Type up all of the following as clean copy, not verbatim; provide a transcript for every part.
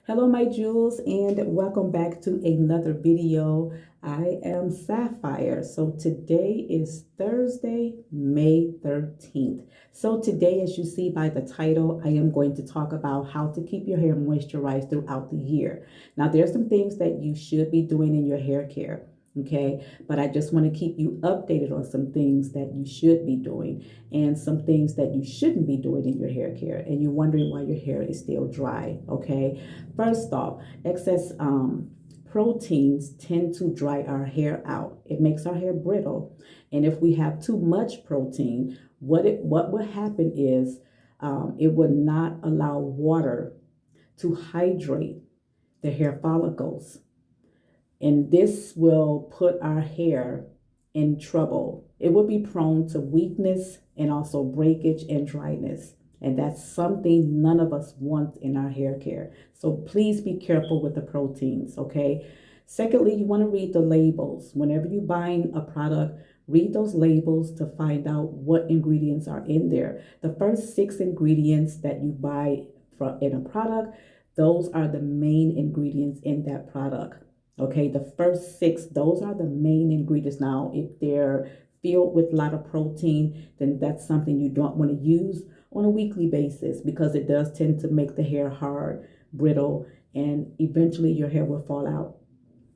Hello, my jewels, and welcome back to another video. I am Sapphire. So today is Thursday, May 13th. So today, as you see by the title, I am going to talk about how to keep your hair moisturized throughout the year. Now, there's some things that you should be doing in your hair care. Okay, but I just want to keep you updated on some things that you should be doing and some things that you shouldn't be doing in your hair care, and you're wondering why your hair is still dry. Okay, first off, excess proteins tend to dry our hair out. It makes our hair brittle, and if we have too much protein, what will happen is it would not allow water to hydrate the hair follicles, and this will put our hair in trouble. It will be prone to weakness and also breakage and dryness. And that's something none of us want in our hair care. So please be careful with the proteins, okay? Secondly, you want to read the labels. Whenever you're buying a product, read those labels to find out what ingredients are in there. The first six ingredients that you buy in a product, those are the main ingredients in that product. Okay, the first six, those are the main ingredients. Now, if they're filled with a lot of protein, then that's something you don't want to use on a weekly basis because it does tend to make the hair hard, brittle, and eventually your hair will fall out.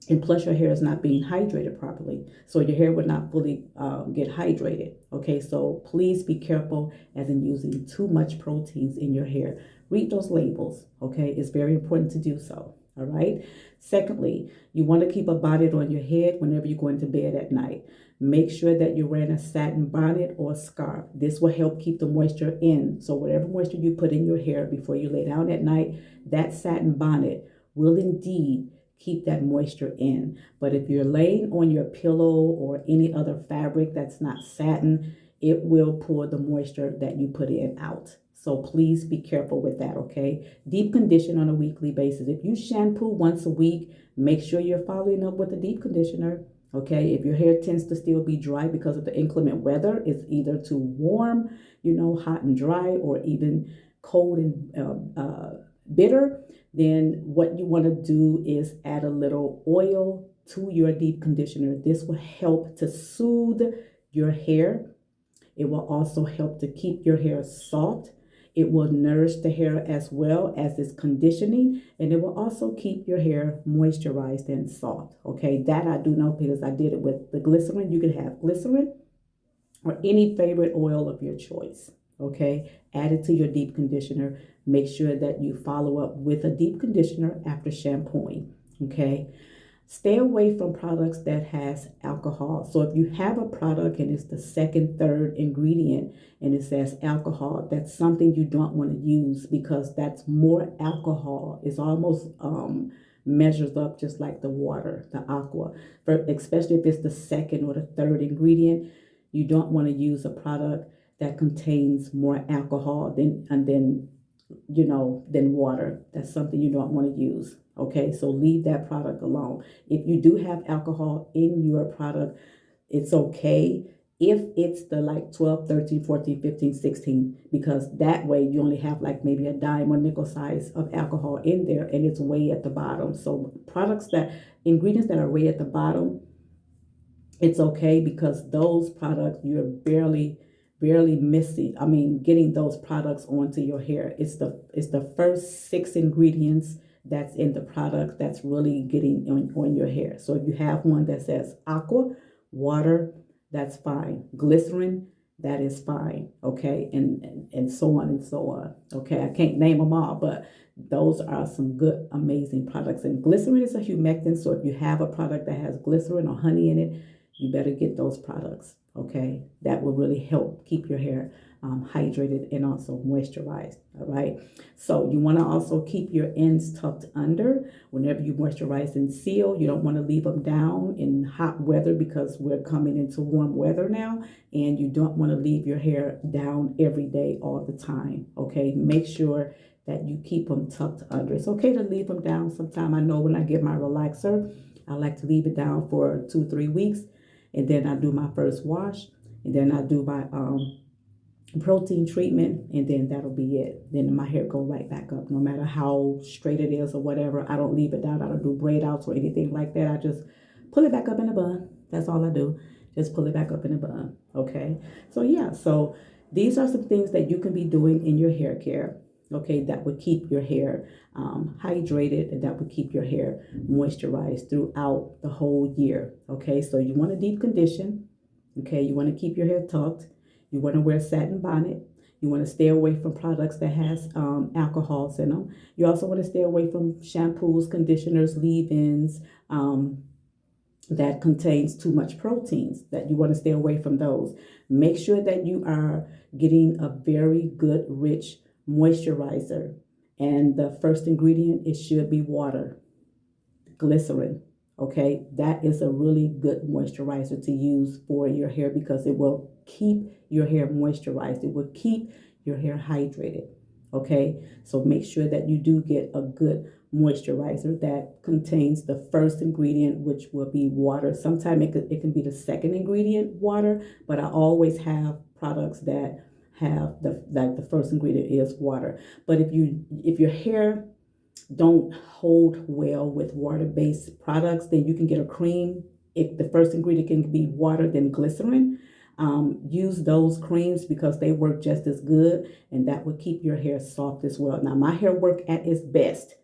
And plus, your hair is not being hydrated properly, so your hair would not fully get hydrated. Okay, so please be careful as in using too much proteins in your hair. Read those labels. Okay, it's very important to do so. All right. Secondly, you want to keep a bonnet on your head whenever you're going to bed at night. Make sure that you're wearing a satin bonnet or a scarf. This will help keep the moisture in. So whatever moisture you put in your hair before you lay down at night, that satin bonnet will indeed keep that moisture in. But if you're laying on your pillow or any other fabric that's not satin, it will pull the moisture that you put in out. So please be careful with that, okay? Deep condition on a weekly basis. If you shampoo once a week, make sure you're following up with a deep conditioner. Okay, if your hair tends to still be dry because of the inclement weather, it's either too warm, hot and dry, or even cold and bitter, then what you want to do is add a little oil to your deep conditioner. This will help to soothe your hair. It will also help to keep your hair soft. It will nourish the hair as well as its conditioning, and it will also keep your hair moisturized and soft. Okay, that I do know because I did it with the glycerin. You can have glycerin or any favorite oil of your choice. Okay, add it to your deep conditioner. Make sure that you follow up with a deep conditioner after shampooing. Okay, stay away from products that has alcohol. So if you have a product and it's the second, third ingredient and it says alcohol, that's something you don't want to use because that's more alcohol. It's almost measures up just like the water, the aqua. Especially if it's the second or the third ingredient, you don't want to use a product that contains more alcohol than water. That's something you don't want to use. Okay, so leave that product alone. If you do have alcohol in your product, it's okay if it's the like 12, 13, 14, 15, 16, because that way you only have like maybe a dime or nickel size of alcohol in there and it's way at the bottom. So ingredients that are way at the bottom, it's okay because those products you're barely missing. I mean, getting those products onto your hair. It's the first six ingredients that's in the product that's really getting on your hair. So if you have one that says aqua, water, that's fine. Glycerin, that is fine. Okay, and so on and so on. Okay, I can't name them all, but those are some good, amazing products. And glycerin is a humectant, so if you have a product that has glycerin or honey in it, you better get those products. Okay, that will really help keep your hair hydrated and also moisturized. All right, so you want to also keep your ends tucked under whenever you moisturize and seal. You don't want to leave them down in hot weather because we're coming into warm weather now, and you don't want to leave your hair down every day all the time. Okay, make sure that you keep them tucked under. It's okay to leave them down sometime. I know when I get my relaxer, I like to leave it down for 2-3 weeks, and then I do my first wash, and then I do my protein treatment, and then that'll be it. Then my hair go right back up, no matter how straight it is or whatever. I don't leave it down. I don't do braid outs or anything like that. I just pull it back up in a bun. That's all I do. Just pull it back up in a bun. Okay. So yeah, so these are some things that you can be doing in your hair care. Okay, that would keep your hair hydrated, and that would keep your hair moisturized throughout the whole year. Okay, so you want to deep condition. Okay, you want to keep your hair tucked. You want to wear a satin bonnet. You want to stay away from products that has alcohols in them. You also want to stay away from shampoos, conditioners, leave-ins, that contains too much proteins, that you want to stay away from those. Make sure that you are getting a very good, rich moisturizer. And the first ingredient, it should be water, glycerin. Okay, that is a really good moisturizer to use for your hair because it will keep your hair moisturized. It will keep your hair hydrated. Okay, so make sure that you do get a good moisturizer that contains the first ingredient, which will be water. Sometimes it can be the second ingredient, water, but I always have products that have the first ingredient is water. But if your hair don't hold well with water-based products, then you can get a cream. If the first ingredient can be water, then glycerin. Use those creams because they work just as good, and that will keep your hair soft as well. Now, my hair work at its best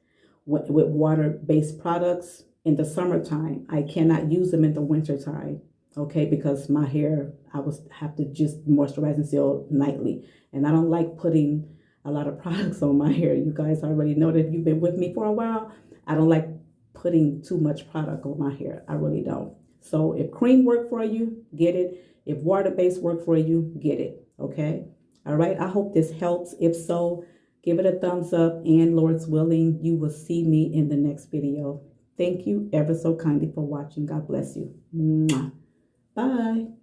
with water-based products in the summertime. I cannot use them in the wintertime, okay, because my hair, I was have to just moisturize and seal nightly. And I don't like putting a lot of products on my hair. You guys already know that if you've been with me for a while. I don't like putting too much product on my hair. I really don't. So if cream work for you, get it. If water-based work for you, get it. Okay. All right. I hope this helps. If so, give it a thumbs up, and Lord's willing, you will see me in the next video. Thank you ever so kindly for watching. God bless you. Mwah. Bye.